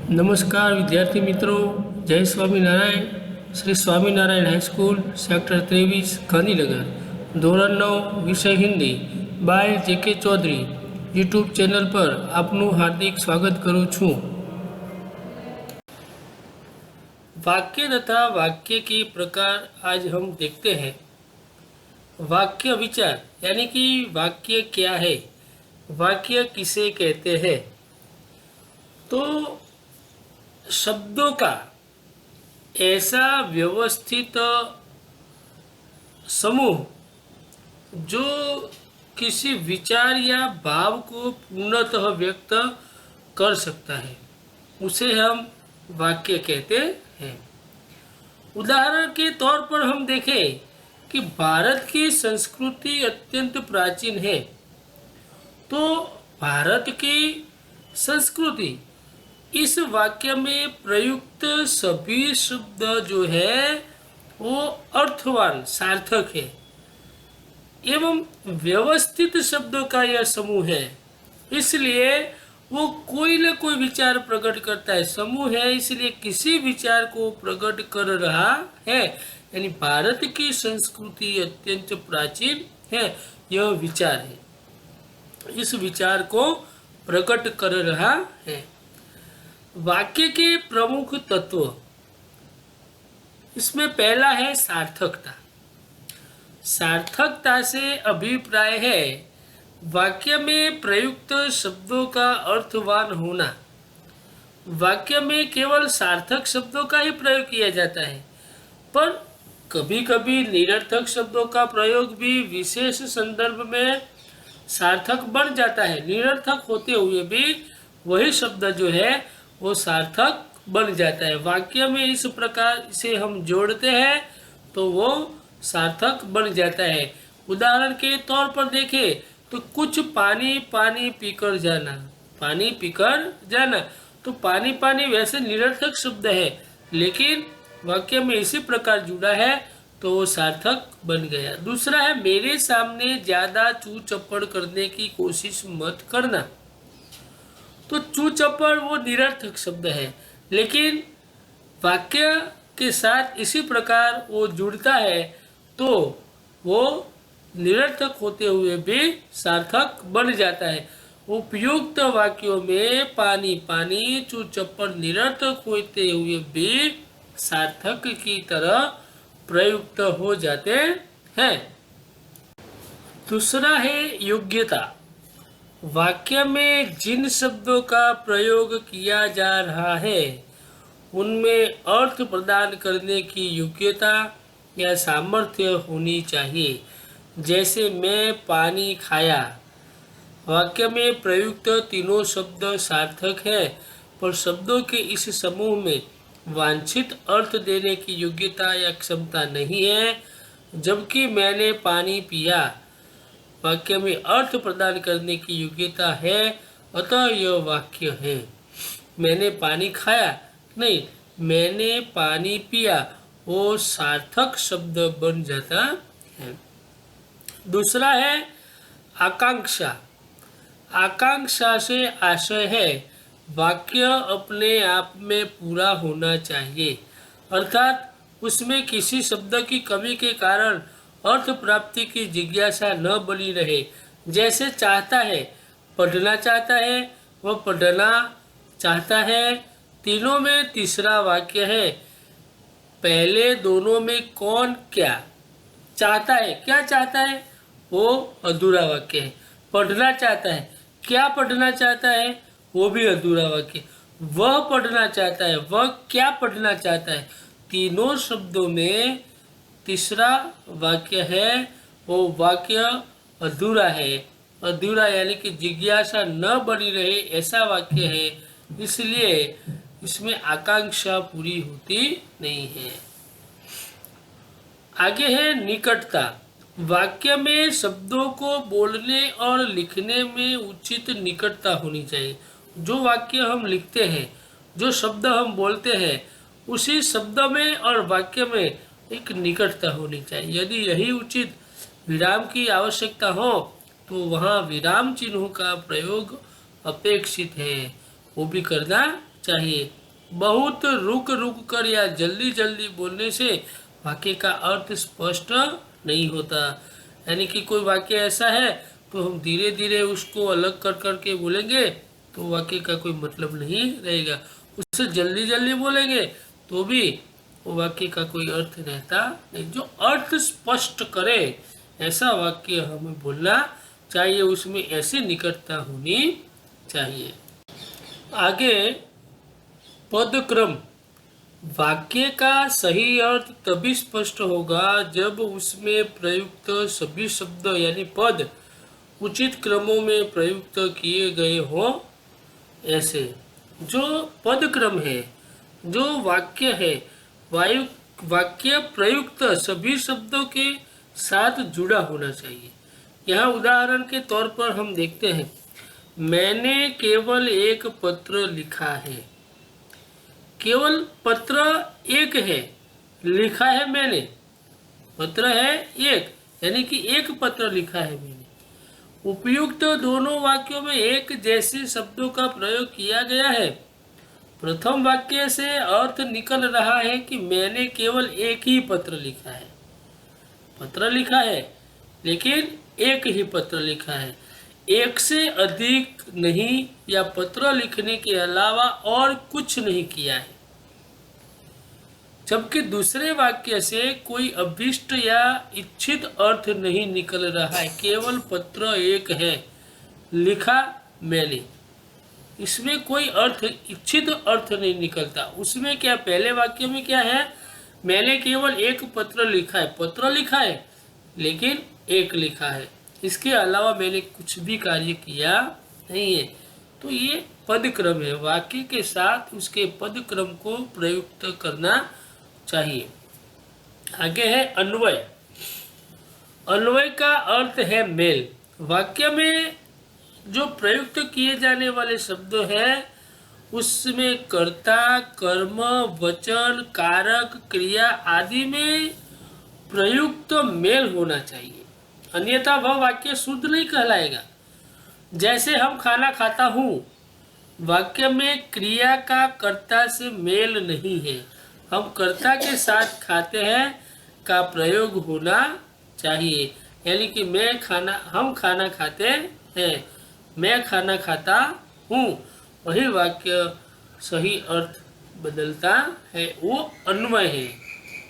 नमस्कार विद्यार्थी मित्रों, जय स्वामीनारायण। श्री स्वामीनारायण हाईस्कूल सेक्टर 23 गांधीनगर ધોરણ 9 વિષય Hindi by J K. Chaudhary YouTube channel पर आपનું हार्दिक स्वागत करूँ छूँ। वाक्य तथा वाक्य के प्रकार आज हम देखते हैं। वाक्य विचार यानी कि वाक्य क्या है, वाक्य किसे कहते हैं। तो शब्दों का ऐसा व्यवस्थित समूह जो किसी विचार या भाव को पूर्णतः व्यक्त कर सकता है, उसे हम वाक्य कहते हैं। उदाहरण के तौर पर हम देखें कि भारत की संस्कृति अत्यंत प्राचीन है, तो भारत की संस्कृति इस वाक्य में प्रयुक्त सभी शब्द जो है वो अर्थवान सार्थक है एवं व्यवस्थित शब्दों का यह समूह है, इसलिए वो कोई न कोई विचार प्रकट करता है। समूह है इसलिए किसी विचार को प्रकट कर रहा है, यानी भारत की संस्कृति अत्यंत प्राचीन है, यह विचार है, इस विचार को प्रकट कर रहा है। वाक्य के प्रमुख तत्व, इसमें पहला है सार्थकता। सार्थकता से अभिप्राय है वाक्य में प्रयुक्त शब्दों का अर्थवान होना। वाक्य में केवल सार्थक शब्दों का ही प्रयोग किया जाता है, पर कभी कभी निरर्थक शब्दों का प्रयोग भी विशेष संदर्भ में सार्थक बन जाता है। निरर्थक होते हुए भी वही शब्द जो है वो सार्थक बन जाता है। वाक्य में इस प्रकार से हम जोड़ते हैं तो वो सार्थक बन जाता है। उदाहरण के तौर पर देखें तो कुछ पानी पानी पीकर जाना, पानी पीकर जाना, तो पानी पानी वैसे निरर्थक शब्द है, लेकिन वाक्य में इसी प्रकार जुड़ा है तो वो सार्थक बन गया। दूसरा है मेरे सामने ज़्यादा चू चप्पड़ करने की कोशिश मत करना। तो चू चप्पड़ वो निरर्थक शब्द है, लेकिन वाक्य के साथ इसी प्रकार वो जुड़ता है तो वो निरर्थक होते हुए भी सार्थक बन जाता है। उपयुक्त वाक्यों में पानी पानी चू चप्पड़ निरर्थक होते हुए भी सार्थक की तरह प्रयुक्त हो जाते हैं। दूसरा है योग्यता। वाक्य में जिन शब्दों का प्रयोग किया जा रहा है उनमें अर्थ प्रदान करने की योग्यता या सामर्थ्य होनी चाहिए। जैसे मैं पानी खाया, वाक्य में प्रयुक्त तीनों शब्द सार्थक है, पर शब्दों के इस समूह में वांछित अर्थ देने की योग्यता या क्षमता नहीं है। जबकि मैंने पानी पिया, वाक्य में अर्थ प्रदान करने की योग्यता है, अतः यह वाक्य है। मैंने पानी खाया नहीं, मैंने पानी पिया, वो सार्थक शब्द बन जाता है। दूसरा है आकांक्षा। आकांक्षा से आशय है वाक्य अपने आप में पूरा होना चाहिए, अर्थात उसमें किसी शब्द की कमी के कारण अर्थ प्राप्ति की जिज्ञासा न बनी रहे। जैसे चाहता है, पढ़ना चाहता है, वह पढ़ना चाहता है। तीनों में तीसरा वाक्य है। पहले दोनों में कौन क्या चाहता है, क्या चाहता है, वो अधूरा वाक्य है। पढ़ना चाहता है, क्या पढ़ना चाहता है, वो भी अधूरा वाक्य। वह पढ़ना चाहता है, वह क्या पढ़ना चाहता है, तीनों शब्दों में तीसरा वाक्य है, वो वाक्य अधूरा है। अधूरा यानी कि जिज्ञासा न बनी रहे ऐसा वाक्य है, इसलिए इसमें आकांक्षा पूरी होती नहीं है। आगे है निकटता। वाक्य में शब्दों को बोलने और लिखने में उचित निकटता होनी चाहिए। जो वाक्य हम लिखते हैं, जो शब्द हम बोलते हैं, उसी शब्द में और वाक्य में एक निकटता होनी चाहिए। यदि यही उचित विराम की आवश्यकता हो तो वहाँ विराम चिन्हों का प्रयोग अपेक्षित है, वो भी करना चाहिए। बहुत रुक रुक कर या जल्दी जल्दी बोलने से वाक्य का अर्थ स्पष्ट नहीं होता। यानी कि कोई वाक्य ऐसा है तो हम धीरे धीरे उसको अलग कर करके बोलेंगे तो वाक्य का कोई मतलब नहीं रहेगा। उससे जल्दी जल्दी बोलेंगे तो भी वो वाक्य का कोई अर्थ रहता नहीं। जो अर्थ स्पष्ट करे ऐसा वाक्य हमें बोलना चाहिए, उसमें ऐसी निकटता होनी चाहिए। आगे पदक्रम। वाक्य का सही अर्थ तभी स्पष्ट होगा जब उसमें प्रयुक्त सभी शब्द यानी पद उचित क्रमों में प्रयुक्त किए गए हों। ऐसे जो पदक्रम है, जो वाक्य है, वाक्य प्रयुक्त सभी शब्दों के साथ जुड़ा होना चाहिए। यहाँ उदाहरण के तौर पर हम देखते हैं, मैंने केवल एक पत्र लिखा है। केवल पत्र एक है, लिखा है मैंने, पत्र है एक, यानी कि एक पत्र लिखा है मैंने। उपयुक्त दोनों वाक्यों में एक जैसे शब्दों का प्रयोग किया गया है। प्रथम वाक्य से अर्थ निकल रहा है कि मैंने केवल एक ही पत्र लिखा है। पत्र लिखा है लेकिन एक ही पत्र लिखा है, एक से अधिक नहीं या पत्र लिखने के अलावा और कुछ नहीं किया है। जबकि दूसरे वाक्य से कोई अभीष्ट या इच्छित अर्थ नहीं निकल रहा है, केवल पत्र एक है, लिखा मैंने, इसमें कोई अर्थ, इच्छित अर्थ नहीं निकलता। उसमें क्या, पहले वाक्य में क्या है, मैंने केवल एक पत्र लिखा है, पत्र लिखा है लेकिन एक लिखा है, इसके अलावा मैंने कुछ भी कार्य किया नहीं है। तो ये पदक्रम है, वाक्य के साथ उसके पदक्रम को प्रयुक्त करना चाहिए। आगे है अन्वय। अन्वय का अर्थ है मेल। वाक्य में जो प्रयुक्त किए जाने वाले शब्द हैं उसमें कर्ता, कर्म, वचन, कारक, क्रिया आदि में प्रयुक्त मेल होना चाहिए, अन्यथा वह वाक्य शुद्ध नहीं कहलाएगा। जैसे हम खाना खाता हूँ, वाक्य में क्रिया का कर्ता से मेल नहीं है, हम कर्ता के साथ खाते हैं का प्रयोग होना चाहिए। यानी कि हम खाना खाते हैं, मैं खाना खाता हूँ, वही वाक्य सही अर्थ बदलता है, वो अन्वय है।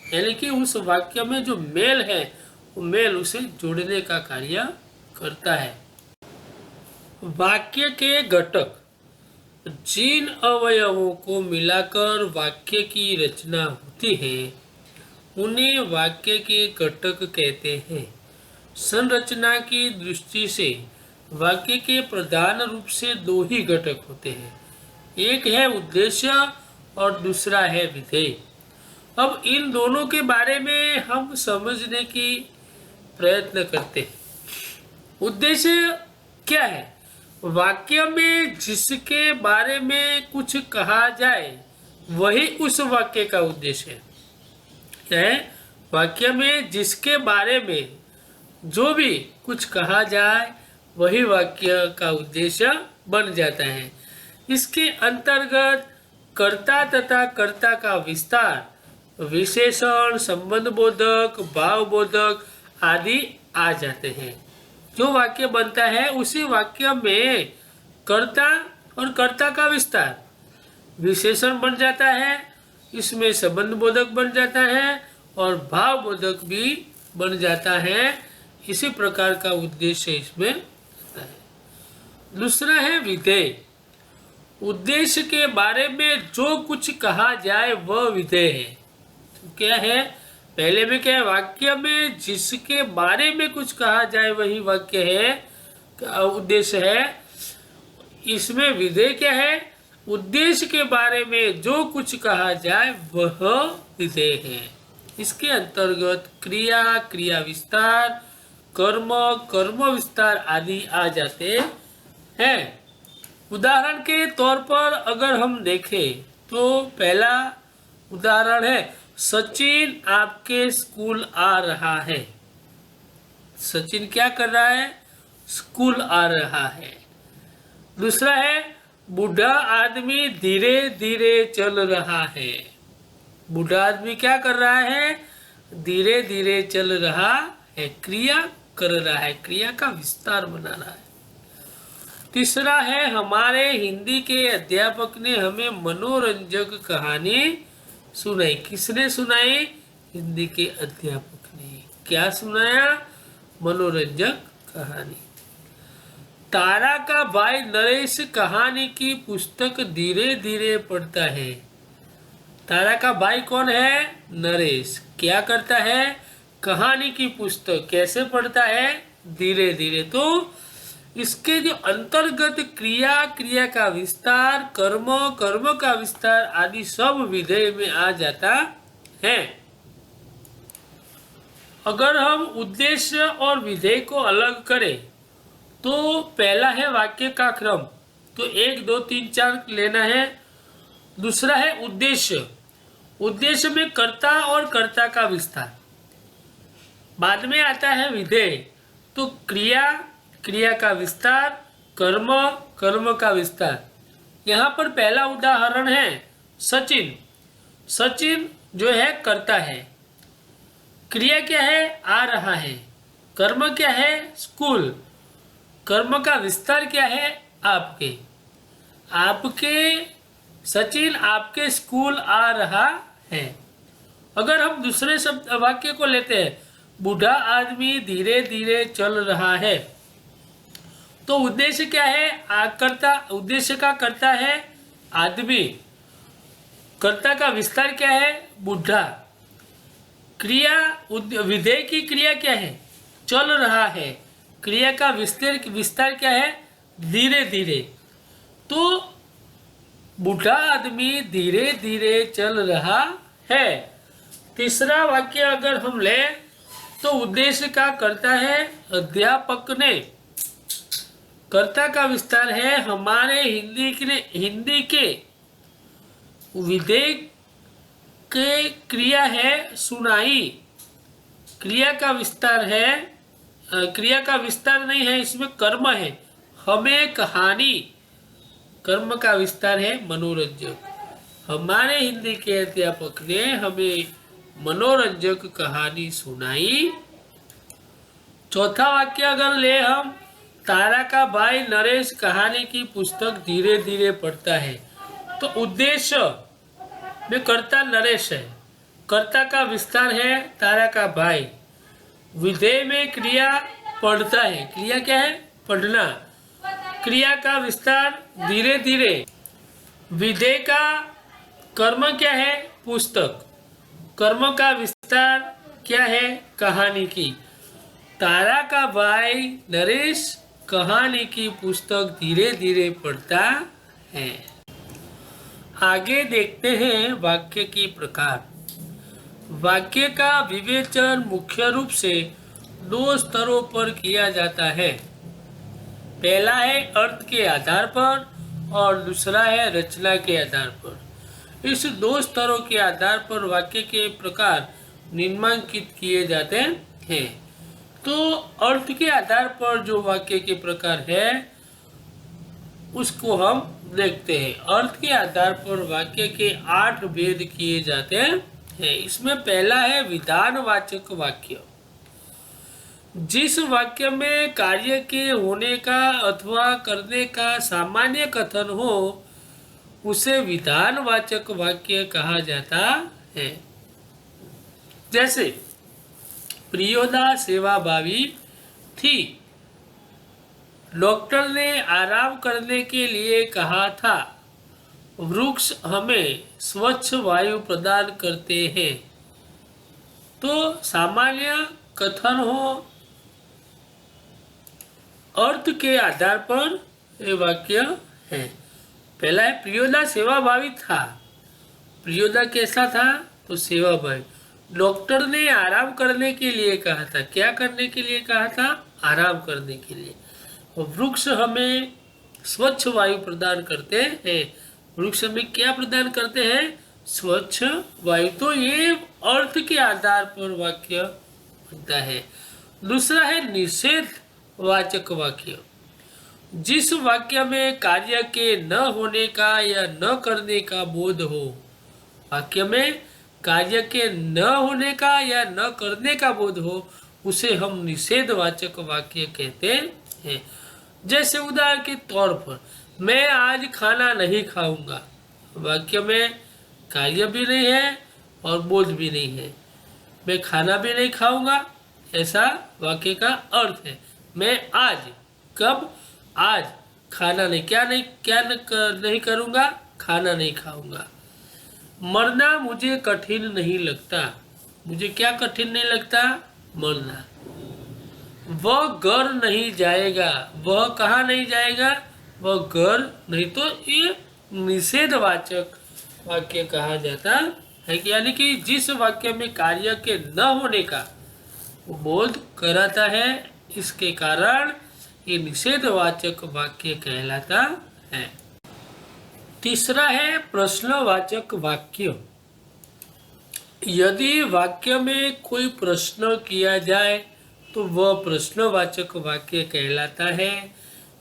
यानी कि उस वाक्य में जो मेल है वो मेल उसे जोड़ने का कार्य करता है। वाक्य के घटक। जिन अवयवों को मिलाकर वाक्य की रचना होती है उन्हें वाक्य के घटक कहते हैं। संरचना की दृष्टि से वाक्य के प्रधान रूप से दो ही घटक होते हैं, एक है उद्देश्य और दूसरा है विधेय। अब इन दोनों के बारे में हम समझने की प्रयत्न करते हैं। उद्देश्य क्या है? वाक्य में जिसके बारे में कुछ कहा जाए वही उस वाक्य का उद्देश्य है। क्या है? वाक्य में जिसके बारे में जो भी कुछ कहा जाए वही वाक्य का उद्देश्य बन जाता है। इसके अंतर्गत कर्ता तथा कर्ता का विस्तार, विशेषण, संबंध बोधक, भाव बोधक आदि आ जाते हैं। जो वाक्य बनता है उसी वाक्य में कर्ता और कर्ता का विस्तार, विशेषण बन जाता है, इसमें संबंध बोधक बन जाता है और भाव बोधक भी बन जाता है। इसी प्रकार का उद्देश्य इसमें होता है। दूसरा है विधेय। उद्देश्य के बारे में जो कुछ कहा जाए वह विधेय है। तो क्या है? पहले में क्या है? वाक्य में जिसके बारे में कुछ कहा जाए वही वाक्य है, उद्देश्य है। इसमें विधेय क्या है? उद्देश्य के बारे में जो कुछ कहा जाए वह विधेय है। इसके अंतर्गत क्रिया, क्रिया विस्तार, कर्म, कर्म विस्तार आदि आ जाते हैं। उदाहरण के तौर पर अगर हम देखें तो पहला उदाहरण है, सचिन आपके स्कूल आ रहा है। सचिन क्या कर रहा है? स्कूल आ रहा है। दूसरा है, बूढ़ा आदमी धीरे धीरे चल रहा है। बूढ़ा आदमी क्या कर रहा है? धीरे धीरे चल रहा है, क्रिया कर रहा है, क्रिया का विस्तार बना रहा है। तीसरा है, हमारे हिंदी के अध्यापक ने हमें मनोरंजक कहानी सुनाई। किसने सुनाई? हिंदी के अध्यापक ने। क्या सुनाया? मनोरंजक कहानी। तारा का भाई नरेश कहानी की पुस्तक धीरे धीरे पढ़ता है। तारा का भाई कौन है? नरेश। क्या करता है? कहानी की पुस्तक कैसे पढ़ता है? धीरे धीरे। तो इसके जो अंतर्गत क्रिया, क्रिया का विस्तार, कर्म, कर्म का विस्तार आदि सब विधेय में आ जाता है। अगर हम उद्देश्य और विधेय को अलग करें तो पहला है वाक्य का क्रम, तो 1 2 3 4 लेना है। दूसरा है उद्देश्य। उद्देश्य में कर्ता और कर्ता का विस्तार। बाद में आता है विधेय, तो क्रिया, क्रिया का विस्तार, कर्म, कर्म का विस्तार। यहाँ पर पहला उदाहरण है सचिन। सचिन जो है कर्ता है, क्रिया क्या है? आ रहा है। कर्म क्या है? स्कूल। कर्म का विस्तार क्या है? आपके। आपके सचिन आपके स्कूल आ रहा है। अगर हम दूसरे शब्द वाक्य को लेते हैं, बूढ़ा आदमी धीरे धीरे चल रहा है, तो उद्देश्य क्या है? कर्ता। उद्देश्य का कर्ता है आदमी, कर्ता का विस्तार क्या है? बूढ़ा। क्रिया, विधेय की क्रिया क्या है? चल रहा है। क्रिया का विस्तार क्या है? धीरे धीरे। तो बूढ़ा आदमी धीरे धीरे चल रहा है। तीसरा वाक्य अगर हम ले तो उद्देश्य का कर्ता है अध्यापक ने। कर्ता का विस्तार है हमारे हिंदी के विधेय के क्रिया है सुनाई। क्रिया का विस्तार है, क्रिया का विस्तार नहीं है, इसमें कर्म है, हमें कहानी। कर्म का विस्तार है मनोरंजक। हमारे हिंदी के अध्यापक ने हमें मनोरंजक कहानी सुनाई। चौथा वाक्य अगर ले हम, तारा का भाई नरेश कहानी की पुस्तक धीरे धीरे पढ़ता है, तो उद्देश्य में कर्ता नरेश है, कर्ता का विस्तार है तारा का भाई। विधेय में क्रिया पढ़ता है, क्रिया क्या है? पढ़ना। क्रिया का विस्तार धीरे धीरे। विधेय का कर्म क्या है? पुस्तक। कर्म का विस्तार क्या है? कहानी की। तारा का भाई नरेश कहानी की पुस्तक धीरे धीरे पढ़ता है। आगे देखते हैं वाक्य की प्रकार। वाक्य का विवेचन मुख्य रूप से 2 स्तरों पर किया जाता है। पहला है अर्थ के आधार पर और दूसरा है रचना के आधार पर। इस 2 स्तरों के आधार पर वाक्य के प्रकार निम्नांकित किए जाते हैं। तो अर्थ के आधार पर जो वाक्य के प्रकार है उसको हम देखते हैं। अर्थ के आधार पर वाक्य के 8 भेद किए जाते हैं। इसमें पहला है विधानवाचक वाक्य। जिस वाक्य में कार्य के होने का अथवा करने का सामान्य कथन हो उसे विधानवाचक वाक्य कहा जाता है। जैसे प्रियोदा सेवाभावी थी, डॉक्टर ने आराम करने के लिए कहा था, वृक्ष हमें स्वच्छ वायु प्रदान करते हैं। तो सामान्य कथन हो, अर्थ के आधार पर ये वाक्य है। पहला है प्रियोदा सेवाभावी था। प्रियोदा कैसा था? तो सेवाभावी। डॉक्टर ने आराम करने के लिए कहा था। क्या करने के लिए कहा था? आराम करने के लिए। वृक्ष हमें स्वच्छ वायु प्रदान करते हैं। वृक्ष में क्या प्रदान करते हैं? स्वच्छ वायु। तो ये अर्थ के आधार पर वाक्य बनता है। दूसरा है निषेध वाचक वाक्य। जिस वाक्य में कार्य के न होने का या न करने का बोध हो, वाक्य में कार्य के न होने का या न करने का बोध हो, उसे हम निषेधवाचक वाक्य कहते हैं। जैसे उदाहरण के तौर पर, मैं आज खाना नहीं खाऊंगा, वाक्य में कार्य भी नहीं है और बोध भी नहीं है। मैं खाना भी नहीं खाऊंगा, ऐसा वाक्य का अर्थ है। मैं आज, कब? आज खाना नहीं, नहीं करूंगा, खाना नहीं खाऊंगा। मरना मुझे कठिन नहीं लगता, मुझे क्या कठिन नहीं लगता? मरना। वह घर नहीं जाएगा, वह कहाँ नहीं जाएगा? वह घर नहीं। तो ये निषेधवाचक वाक्य कहा जाता है कि यानी कि जिस वाक्य में कार्य के न होने का बोध कराता है, इसके कारण ये निषेधवाचक वाक्य कहलाता है। तीसरा है प्रश्नवाचक वाक्य। यदि वाक्य में कोई प्रश्न किया जाए तो वह प्रश्नवाचक वाक्य कहलाता है।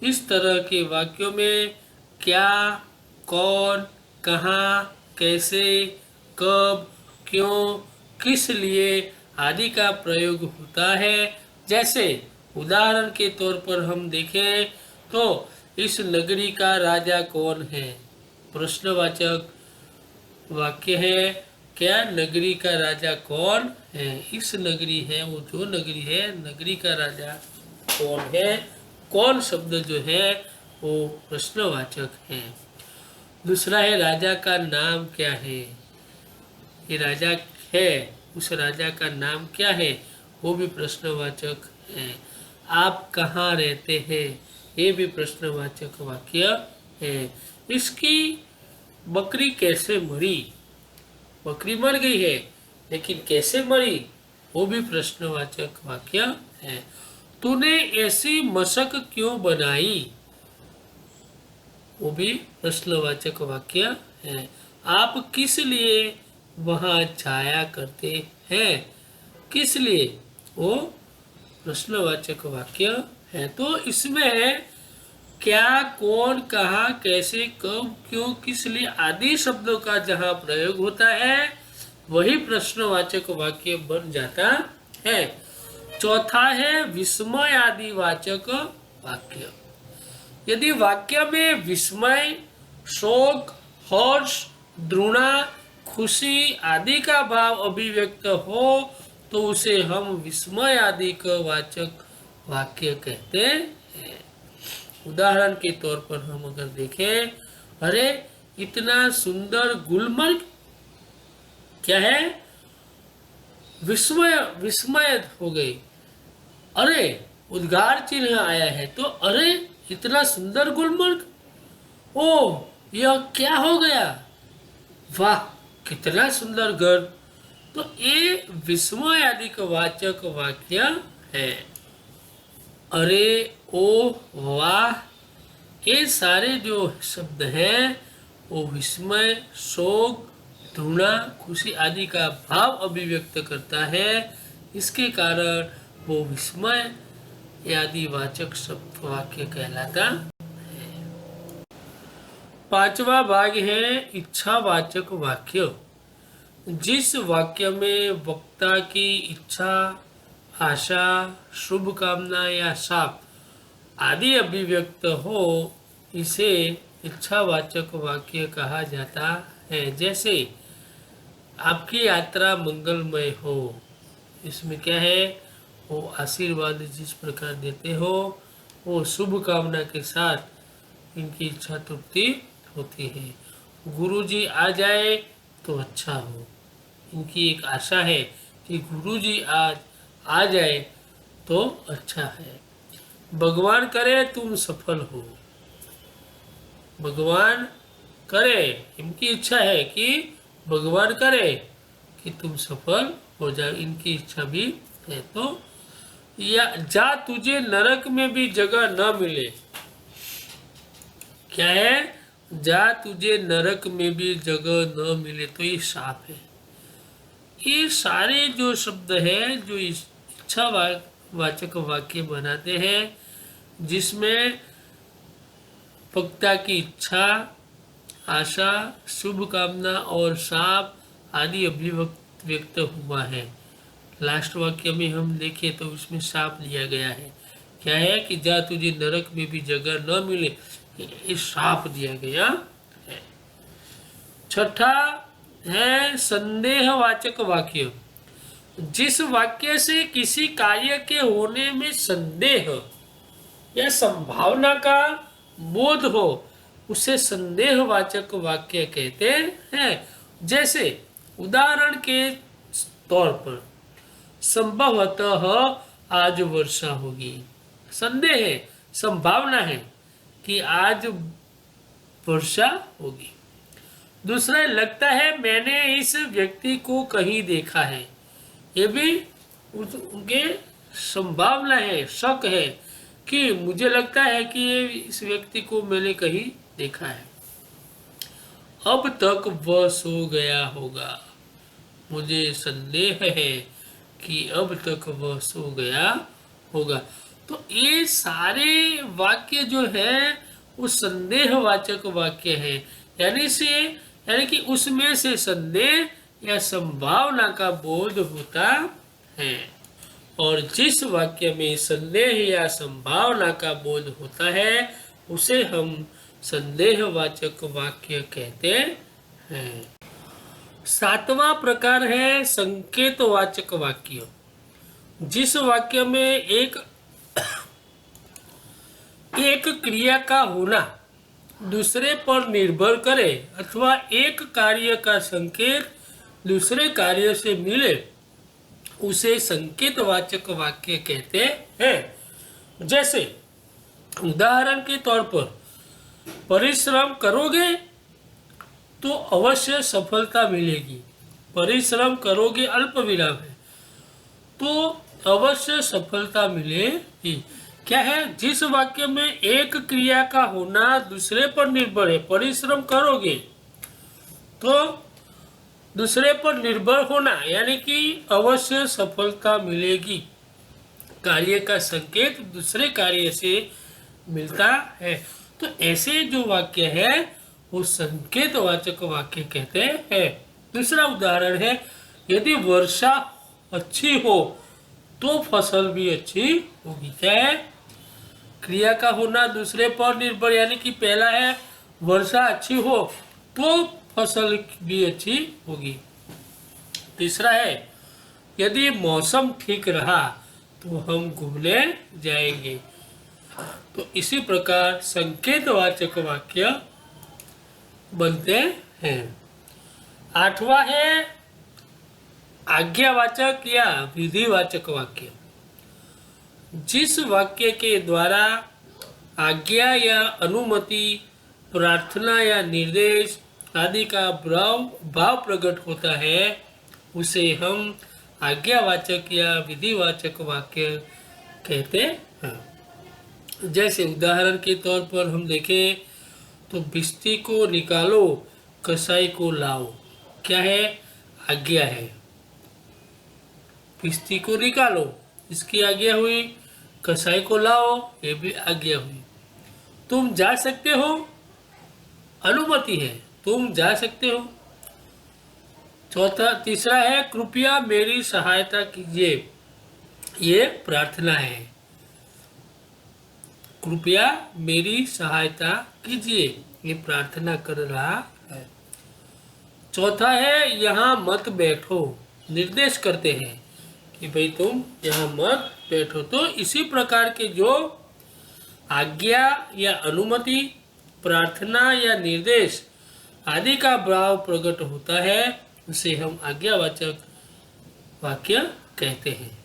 इस तरह के वाक्यों में क्या, कौन, कहाँ, कैसे, कब, क्यों, किस लिए आदि का प्रयोग होता है। जैसे उदाहरण के तौर पर हम देखें तो इस नगरी का राजा कौन है? प्रश्नवाचक वाक्य है। क्या नगरी का राजा कौन है? इस नगरी है, वो जो नगरी है, नगरी का राजा कौन है? कौन शब्द जो है वो प्रश्नवाचक है। दूसरा है राजा का नाम क्या है? ये राजा है, उस राजा का नाम क्या है? वो भी प्रश्नवाचक है। आप कहाँ रहते हैं? ये भी प्रश्नवाचक वाक्य है। इसकी बकरी कैसे मरी? बकरी मर गई है, लेकिन कैसे मरी? वो भी प्रश्नवाचक वाक्य है। तूने ऐसी मशक क्यों बनाई? वो भी प्रश्नवाचक वाक्य है। आप किस लिए वहाँ जाया करते हैं? किस लिए? वो प्रश्नवाचक वाक्य है। तो इसमें क्या, कौन, कहाँ, कैसे, कब, क्यों, किस लिए आदि शब्दों का जहाँ प्रयोग होता है वही प्रश्नवाचक वाक्य बन जाता है। चौथा है विस्मय आदि वाचक वाक्य। यदि वाक्य में विस्मय, शोक, हर्ष, घृणा, खुशी आदि का भाव अभिव्यक्त हो तो उसे हम विस्मय आदि का वाचक वाक्य कहते हैं। उदाहरण के तौर पर हम अगर देखें, अरे इतना सुंदर गुलमर्ग, क्या है? विस्मय, विस्मय हो गई। अरे उद्गार चिन्ह आया है तो अरे इतना सुंदर गुलमर्ग, ओ यह क्या हो गया? वाह कितना सुंदर घर। तो ये विस्मय आदि का वाचक वाक्य है। अरे, ओ, वाह, ये सारे जो शब्द हैं वो विस्मय, शोक, घृणा, खुशी आदि का भाव अभिव्यक्त करता है। इसके कारण वो विस्मय आदि वाचक शब्द वाक्य कहलाता है। पांचवा भाग है इच्छावाचक वाक्य। जिस वाक्य में वक्ता की इच्छा, आशा, शुभ कामना या शाप आदि अभिव्यक्त हो, इसे इच्छावाचक वाक्य कहा जाता है। जैसे आपकी यात्रा मंगलमय हो, इसमें क्या है? वो आशीर्वाद जिस प्रकार देते हो वो शुभ कामना के साथ इनकी इच्छा तृप्ति होती है। गुरुजी आ जाए तो अच्छा हो, इनकी एक आशा है कि गुरुजी आज आ जाए तो अच्छा है। भगवान करे तुम सफल हो, भगवान करे, इनकी इच्छा है कि भगवान करे कि तुम सफल हो जाओ, इनकी इच्छा भी है। तो या जा तुझे नरक में भी जगह न मिले, क्या है? जा तुझे नरक में भी जगह न मिले, तो ये शाप है। ये सारे जो शब्द है जो इच्छा वाचक वाक्य बनाते हैं, जिसमें वक्ता की इच्छा, आशा, शुभ कामना और साप आदि अभिव्यक्त व्यक्त हुआ है। लास्ट वाक्य में हम देखें तो उसमें साप लिया गया है। क्या है कि जा तुझे नरक में भी जगह न मिले, ये साप दिया गया है। छठा है संदेहवाचक वाक्य। जिस वाक्य से किसी कार्य के होने में संदेह या संभावना का बोध हो उसे संदेहवाचक वाक्य कहते हैं। जैसे उदाहरण के तौर पर संभवतः आज वर्षा होगी। संदेह है, संभावना है कि आज वर्षा होगी। दूसरा लगता है मैंने इस व्यक्ति को कहीं देखा है। ये भी उनके संभावना है, शक है कि मुझे लगता है कि ये इस व्यक्ति को मैंने कहीं देखा है। अब तक वह सो गया होगा। मुझे संदेह है कि अब तक वह सो गया होगा। तो ये सारे वाक्य जो है वो संदेहवाचक वाक्य है, यानी कि उसमें से संदेह या संभावना का बोध होता है। और जिस वाक्य में संदेह या संभावना का बोध होता है उसे हम संदेहवाचक वाक्य कहते हैं। सातवां प्रकार है संकेतवाचक वाक्य। जिस वाक्य में एक क्रिया का होना दूसरे पर निर्भर करे अथवा एक कार्य का संकेत दूसरे कार्य से मिले उसे संकेतवाचक वाक्य कहते हैं। जैसे उदाहरण के तौर पर परिश्रम करोगे तो अवश्य सफलता मिलेगी। परिश्रम करोगे अल्प विराम है तो अवश्य सफलता मिलेगी। क्या है? जिस वाक्य में एक क्रिया का होना दूसरे पर निर्भर है, परिश्रम करोगे तो दूसरे पर निर्भर होना यानी कि अवश्य सफलता मिलेगी, कार्य का संकेत दूसरे कार्य से मिलता है। तो ऐसे जो वाक्य है वो संकेतवाचक वाक्य कहते हैं। दूसरा उदाहरण है यदि वर्षा अच्छी हो तो फसल भी अच्छी होगी। क्या है? क्रिया का होना दूसरे पर निर्भर यानी कि पहला है वर्षा अच्छी हो तो फसल भी अच्छी होगी। तीसरा है यदि मौसम ठीक रहा तो हम घूमने जाएंगे। तो इसी प्रकार संकेतवाचक वाक्य बनते हैं। आठवां है आज्ञावाचक या विधिवाचक वाक्य। जिस वाक्य के द्वारा आज्ञा या अनुमति, प्रार्थना या निर्देश आदि का भाव प्रकट होता है उसे हम आज्ञावाचक या विधिवाचक वाक्य कहते हैं। जैसे उदाहरण के तौर पर हम देखें तो बिस्ती को निकालो, कसाई को लाओ। क्या है? आज्ञा है। बिस्ती को निकालो, इसकी आज्ञा हुई। कसाई को लाओ, ये भी आज्ञा हुई। तुम जा सकते हो, अनुमति है, तुम जा सकते हो। तीसरा है कृपया मेरी सहायता कीजिए, ये प्रार्थना है। कृपया मेरी सहायता कीजिए, ये प्रार्थना कर रहा है। चौथा है यहाँ मत बैठो, निर्देश करते हैं कि भाई तुम यहाँ मत बैठो। तो इसी प्रकार के जो आज्ञा या अनुमति, प्रार्थना या निर्देश आदि का भाव प्रकट होता है उसे हम आज्ञावाचक वाक्य कहते हैं।